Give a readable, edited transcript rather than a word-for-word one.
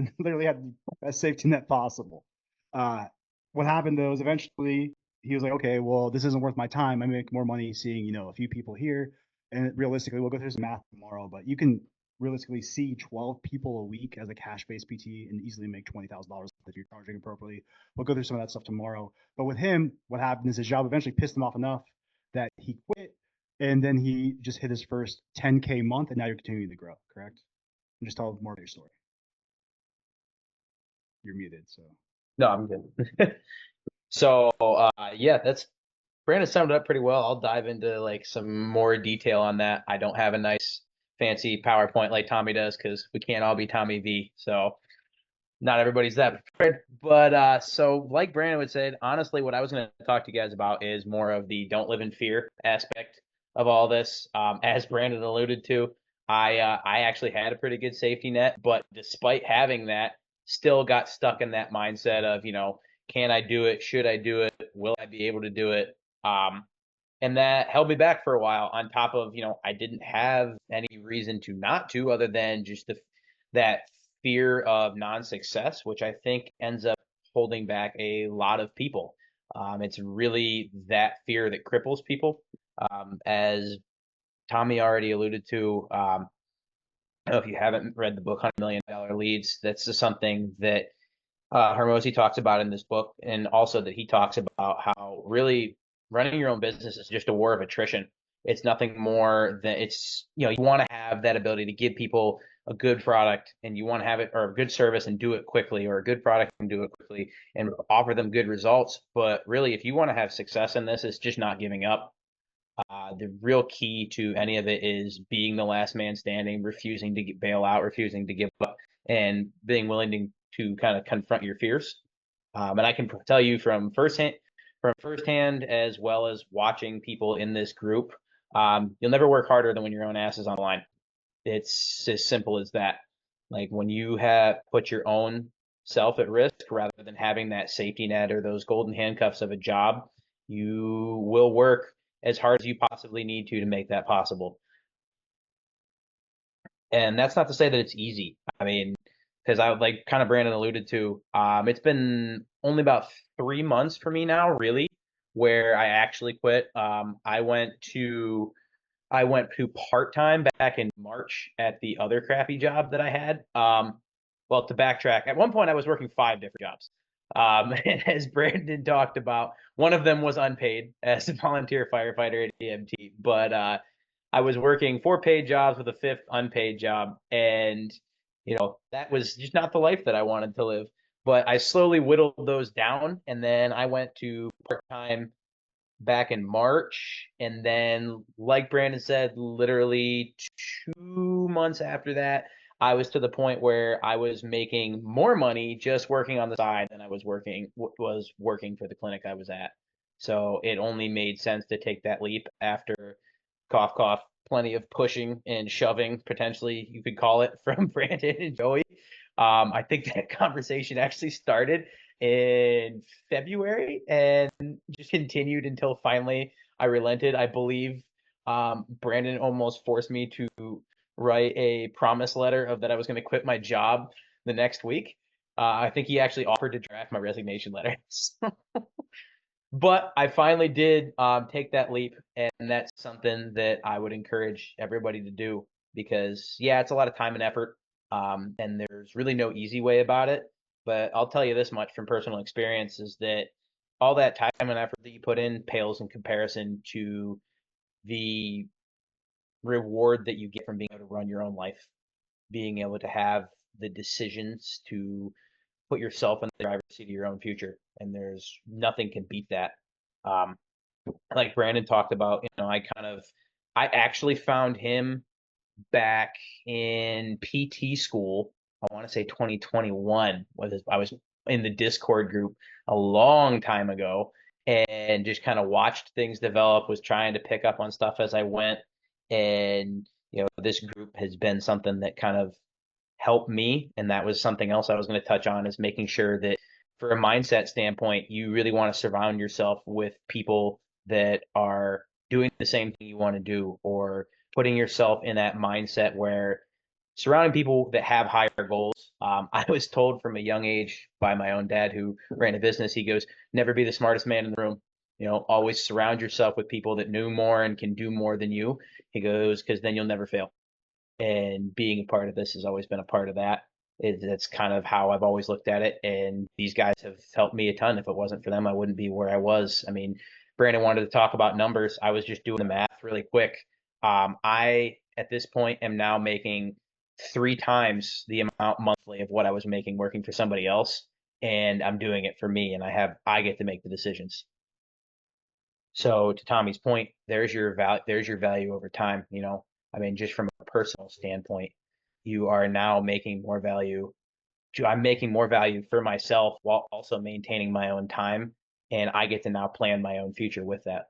and literally had the best safety net possible. Uh, what happened though is eventually he was like, okay, well, this isn't worth my time. I make more money seeing, a few people here. And realistically, we'll go through some math tomorrow, but you can realistically see 12 people a week as a cash-based PT and easily make $20,000 if you're charging appropriately. We'll go through some of that stuff tomorrow. But with him, what happened is his job eventually pissed him off enough that he quit, and then he just hit his first 10K month, and now you're continuing to grow, correct? And just tell more of your story. You're muted, so. No, I'm good. So, yeah, that's Brandon summed it up pretty well. I'll dive into like some more detail on that. I don't have a nice fancy PowerPoint like Tommy does because we can't all be Tommy V. So not everybody's that prepared. But so like Brandon would say, honestly, what I was going to talk to you guys about is more of the don't live in fear aspect of all this. As Brandon alluded to, I actually had a pretty good safety net, but despite having that, still got stuck in that mindset of, can I do it? Should I do it? Will I be able to do it? And that held me back for a while on top of, I didn't have any reason to not to other than just that fear of non-success, which I think ends up holding back a lot of people. It's really that fear that cripples people. As Tommy already alluded to, I don't know if you haven't read the book $100 Million Leads, that's just something that Hormozi talks about in this book, and also that he talks about how really running your own business is just a war of attrition. It's nothing more than you want to have that ability to give people a good product and you want to have it, or a good service and do it quickly, or a good product and do it quickly and offer them good results. But really, if you want to have success in this, it's just not giving up. The real key to any of it is being the last man standing, refusing to bail out, refusing to give up, and being willing to kind of confront your fears. And I can tell you from firsthand, as well as watching people in this group, you'll never work harder than when your own ass is on the line. It's as simple as that. Like when you have put your own self at risk rather than having that safety net or those golden handcuffs of a job, you will work as hard as you possibly need to make that possible. And that's not to say that it's easy. I mean, because I like kind of Brandon alluded to, it's been only about 3 months for me now, really, where I actually quit. I went to part-time back in March at the other crappy job that I had. Well, to backtrack, at one point I was working 5 different jobs. And as Brandon talked about, one of them was unpaid as a volunteer firefighter at EMT, but I was working 4 paid jobs with a 5th unpaid job, and that was just not the life that I wanted to live. But I slowly whittled those down, and then I went to part-time back in March, and then like Brandon said, literally 2 months after that, I was to the point where I was making more money just working on the side than I was working for the clinic I was at. So it only made sense to take that leap after cough cough plenty of pushing and shoving, potentially you could call it, from Brandon and Joey. I think that conversation actually started in February and just continued until finally I relented. I believe Brandon almost forced me to write a promise letter of that I was going to quit my job the next week. I think he actually offered to draft my resignation letter. But I finally did take that leap, and that's something that I would encourage everybody to do because, yeah, it's a lot of time and effort, and there's really no easy way about it. But I'll tell you this much from personal experience is that all that time and effort that you put in pales in comparison to the reward that you get from being able to run your own life, being able to have the decisions to put yourself in the driver's seat of your own future, and there's nothing can beat that. Um, like Brandon talked about, I actually found him back in PT school. I want to say 2021 I was in the Discord group a long time ago, and just kind of watched things develop, was trying to pick up on stuff as I went. And, this group has been something that kind of helped me. And that was something else I was going to touch on, is making sure that for a mindset standpoint, you really want to surround yourself with people that are doing the same thing you want to do, or putting yourself in that mindset where surrounding people that have higher goals. I was told from a young age by my own dad who ran a business, he goes, never be the smartest man in the room. Always surround yourself with people that knew more and can do more than you. He goes, because then you'll never fail. And being a part of this has always been a part of that. That's kind of how I've always looked at it. And these guys have helped me a ton. If it wasn't for them, I wouldn't be where I was. I mean, Brandon wanted to talk about numbers. I was just doing the math really quick. I, at this point, am now making 3 times the amount monthly of what I was making working for somebody else. And I'm doing it for me, and I get to make the decisions. So to Tommy's point, there's your value over time. I mean, just from a personal standpoint, you are now making more value. I'm making more value for myself while also maintaining my own time, and I get to now plan my own future with that.